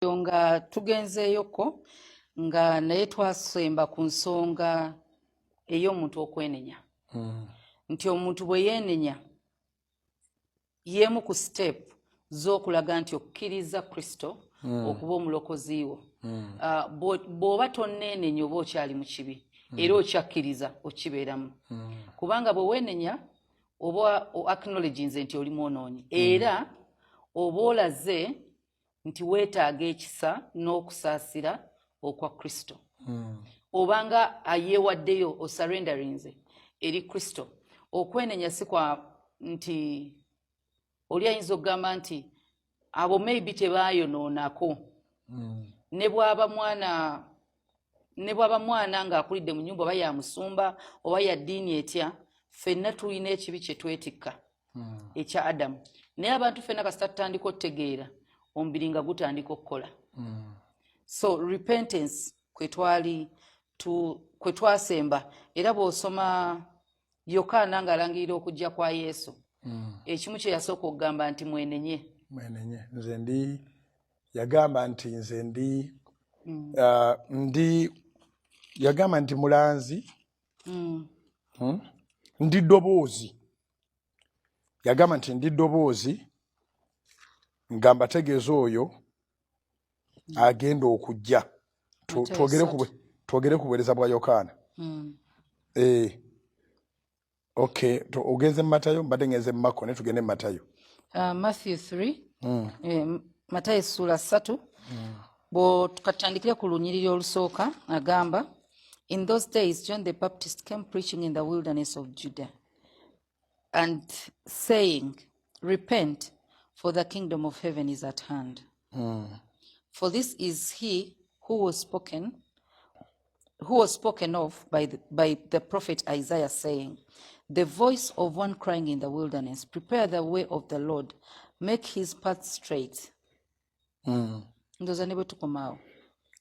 nga tugenzeyoko nga naye twasemba ku nsonga ey'omuntu okwenenya. Nti omuntu bwe yeenenya yemu ku step z'okulaga nti okkiriza Kristo okuba omulokozi wo. Bw'oba tonneenenya oba okyali mu kibi era okyakkiriza okibeeramu. Kubanga bwe weenenya oba acknowledge nze nti oli mwonoonyi era oba olaze nti weetaaga ekisa n'okusaasira okwa Kristo. Obanga ayeewaddeyo osurrenderinze eri Kristo. Okwenenya si kwa nti oli ayinza okugamba nti abo maybe tebaayonoonako. Ne bw'aba mwana ng'akulidde mu nnyumba oba ya musumba oba ya ddiini etya, ffenna tulina ekibi kye twetikka ekya Adamu. Naye abantu ffenna kasita tutandika okutegeera omubiri nga gutandika okukola. So repentance kwe twasemba era bw'osoma Yokaana ng'alangirira okujja kwa Yesu. Ekimu kye yasooka okugamba nti mwenenye. Nze ndi yagamba nti nze yagamba nti mulanzi ndi ddoboozi. Yagamba nti ndi ddoboozi nga mbategeeza oyo agenda okujja. Twogere ku buweereza bwa Yokaana. Okay, ogenze mu Matayo mbadde ngenze mu Mako ne tugende mu Matayo. Matthew 3, Matayo sura 3. Bo tukatandikira ku lunyiriri olusooka agamba, in those days John the Baptist came preaching in the wilderness of Judah and saying, repent, for the kingdom of heaven is at hand. For this is he who was spoken of by the prophet Isaiah, saying, the voice of one crying in the wilderness, prepare the way of the Lord, make his path straight. Ndoza ne bwe tukomaawo.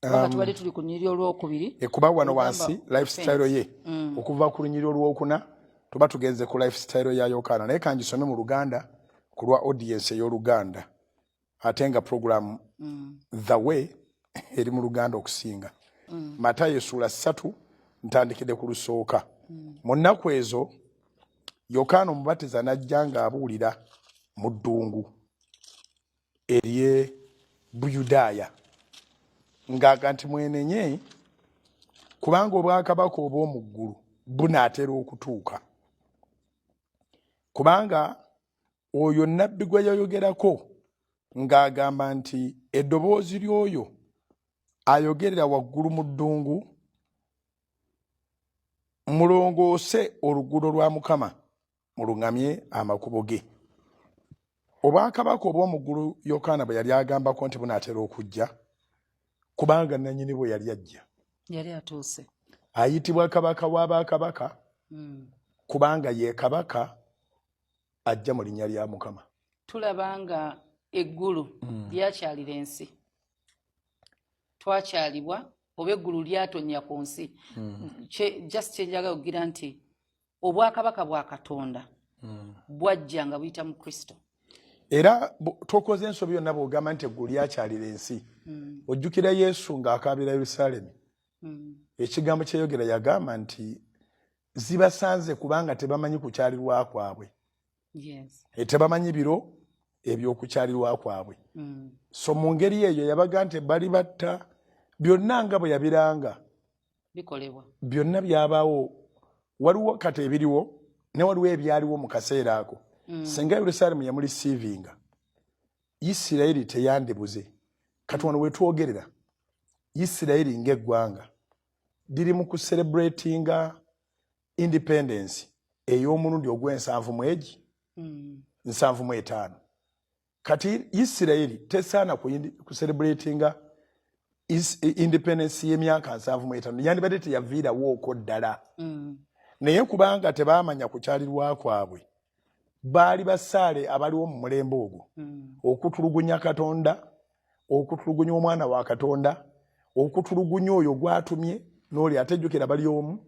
Baka tubadde tuli ku lunyiriri olwokubiri. Ekuba wano wansi lifestyle ye. Okuva ku lunyiriri olwokuna tuba tugenze ku lifestyle ya Yokaana. Naye kangisome mu Luganda ku lwa audience y'Oluganda. Ate nga program The Way eri mu Luganda okusinga. Matayo sura 3 ntandikide ku lusooka. Mu nnaku ezo Yokaana omubatiza n'ajja ng'abuulira mu ddungu ery'e Buyudaaya ng'aga nti mwenenye kubanga obwakabaka obw'omu ggulu bunaatera okutuuka. Kubanga oyo nnabbi gwe yayogerako ng'agamba nti eddoboozi ly'oyo ayogerera waggulu mu ddungu, mulongoose oluguudo lwa Mukama, muluŋŋamye amakubo ge. Obwakabaka obw'omu ggulu Yokaana bwe yali agambako nti bunaatera okujja, kubanga nannyini bwe yali ajja. Yali atuuse. Ayitibwa kabaka w'abakabaka kubanga ye kabaka ajja mu linnya lya Mukama. Tulabanga eggulu lyakyalira ensi. Twakyalibwa oba eggulu lyatonya ku nsi. Just kyenjaga okugira nti obwakabaka bwa Katonda bwajja nga buyita mu Kristo. Era tokoze ensobi yonna bw'ogamba nti eggulu lyakyalira ensi. Ojjukira Yesu ng'akaabira Yerusaalemi. Ekigambo kyeyogera yagamba nti zibasanze kubanga tebamanyi kukyalirwa kwabwe. Tebamanyi biro eby'okukyalirwa kwabwe. So mu ngeri eyo yabaga nti bali batta byonna nga bwe yabiranga bikolebwa. Byonna byabaawo. Waliwo kati ebiriwo ne waliwo ebyaliwo mu kaseera ako. Senga Yerusaalemi yamulisiivinga. Isirayiri teyandibuze. Kati wano wetwogerera Isirayiri ng'eggwanga liri mu kucelebratinga independence ey'omulundi ogw'ensanvu mwegi 75. Kati Isirayiri tesaana kucelebratinga independence y'emyaka 75. Yandibadde teyaviirawo okwo ddala. Naye kubanga tebaamanya kukyalirwa kwabwe, baali basaale abaliwo mu mulembe ogwo okutulugunya Katonda, okutulugunya omwana wa Katonda, okutulugunya oyo gwatumye n'oli atejjukira bali omu,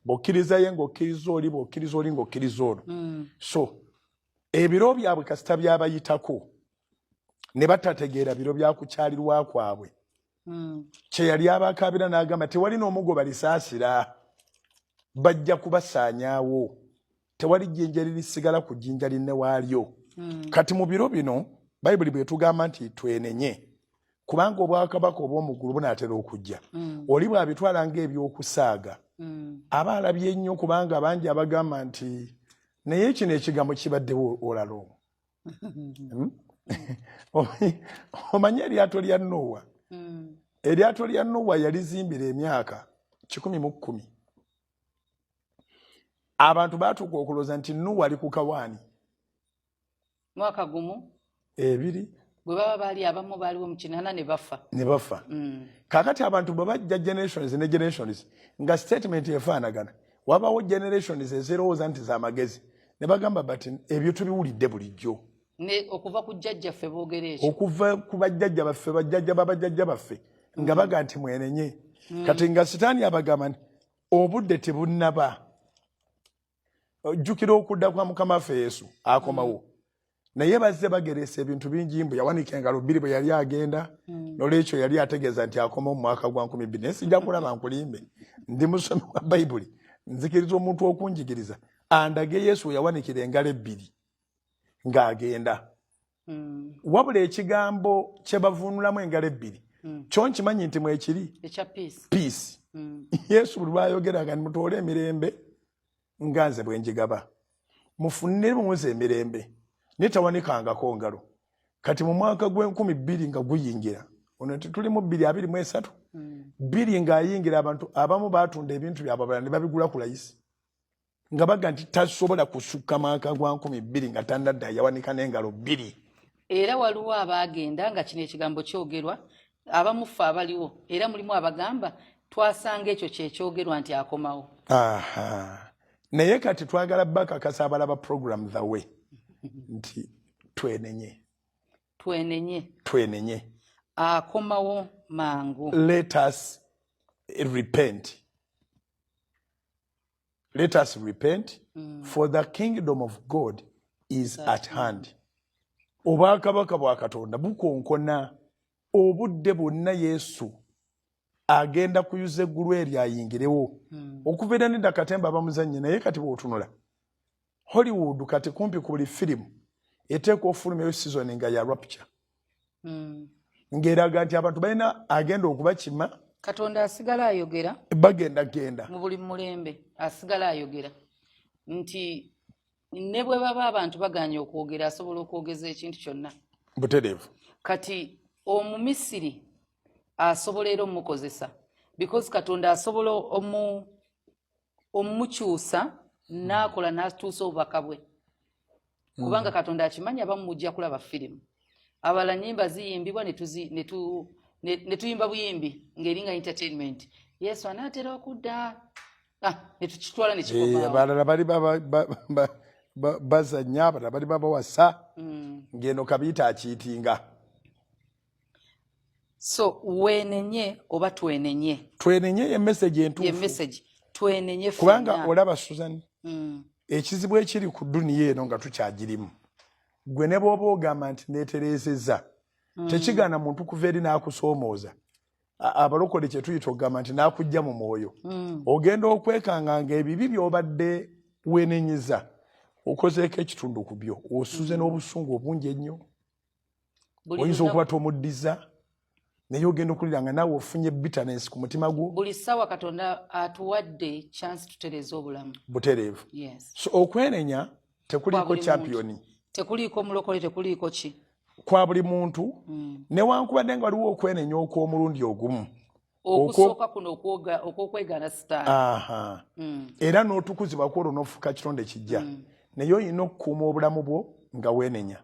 b'okkiriza ye ng'okkiriza oli, b'okkiriza oli ng'okkiriza ono. So ebiro byabwe kasita byabayitako ne batategeera biro byakukyalirwa kwabwe kye yali abakaabira n'agamba tewali n'omugoba lisaasira bajja kubasaanyaawo tewali jjinja lirisigala ku jjinja linne waalyo kati mu biro bino bayibuli bwetugamba nti twenenye kubanga obwakabaka obw'omuggulu bunaatera okujja oli bw'abitwala ng'ebyokusaaga aba alabye nnyo kubanga bangi abagamba nti naye kino ekigambo kibaddewo olalo omanye eryato lya Nowa eryato lya Nowa yalizimbira emyaka 110 abantu baatuuka okulooza nti Nowa ali ku kawaani mwaka gumu ebiri bwe baba baali abamu baaliwo mu 8 ne bafa kaakati abantu bwe bajja generations ne generations nga statement efaanagana wabawo generations ezirowooza nti z'amagezi ne bagamba bati ebyo tubiwulidde bulijjo okuva ku jjajjaffe boogera ekyo okuva ku bajjajja baffe bajjajja babajjajja baffe nga baga nti mwenenye kati nga sitaani abagamba nti obudde tebunnaba jjukira okudda kwa mukama waffe Yesu akomawo naye bazze bageresa ebintu bingi mbu yawanika engalo bbiri bwe yali agenda n'olwekyo yali ategeeza nti akoma mu mwaka gwa 12 naye sijja kulaba nkulimbe ndi musomi wa bayibuli nzikiriza omuntu okunjigiriza andage Yesu yawanikira engalo ebbiri ng'agenda wabula ekigambo kye bavuunulamu engalo ebbiri kyo nkimanyi nti mwekiri ekya peace Yesu buli lwayogeraga mutoole emirembe nga nze bwe njigaba mufunire muze emirembe netawanikangako ngalo kati mu mwaka gw'12 nga guyingira ono tuli mu 2023 bbiri ng'ayingira abantu abamu baatunda ebintu byabwe abalala ne babigula ku layisi nga baga nti tasobola kusukka mwaka gwa 12 nga tandadda yawanika n'engalo bbiri era waliwo abaagenda nga kino ekigambo kyogerwa abamufa abaliwo era mulimu abagamba twasanga ekyo kyekyogerwa nti akomawo naye kati twagala bakakasa abalaba program the way nti twenenye akomawo mangu. Let us repent for the kingdom of God is at hand. Obwakabaka bwa Katonda bukonkona obudde bwonna Yesu agenda kuyuza eggulu eri ayingirewo okubeera nedda katemba bamuzannye naye kati bw'otunula Hollywood kati kumpi ku buli firimu eteeka ofulumyayo season nga ya rapture ng'eraga nti abantu balina agenda okubakima Katonda asigala ayogera bagenda mu buli mulembe asigala ayogera nti ne bwe baba abantu baganye okwogera asobola okwogeza ekintu kyonna butereevu kati Omumisiri asobola era omukozesa because Katonda asobola omukyusa n'akola n'atuusa obubaka bwe kubanga Katonda akimanya bamujja kulaba firimu abala nnyimba ziyimbibwa ne tuyimba buyimbi ng'eringa entertainment Yesu anaatera okudda ne tukitwala ne kikoma abalala bali bazannya abalala bali babawasa ng'eno kabiita akiitinga. So wenenye oba twenenye ye message entuufu twenenye kubanga olaba Susan ekizibu ekiri ku dduniya eno nga tukyagirimu gwe ne bw'oba ogamba nti neetereezezza tekigana muntu kuva eri n'akusoomooza abalokole kye tuyita okugamba nti n'akujja mu mwoyo ogenda okwekanganga ebibi by'obadde weenenyiza okozeeko ekitundu ku byo osuze n'obusungu obungi ennyo oyinza okuba tomuddiza naye ogenda okulira nga naawe ofunye bitterness ku mutima gwo. Buli ssaawa Katonda atuwadde chance tutereeza obulamu butereevu. So okwenenya tekuliiko championi tekuliiko mulokole tekuliiko ki kwa buli muntu newankubadde nga waliwo okwenenya okw'omulundi ogumu okusooka kuno okw'okwegaana sitaani era n'otukuzibwa kwolwo n'ofuuka kitonde kijja naye olina okukuuma obulamu bwo nga weenenya.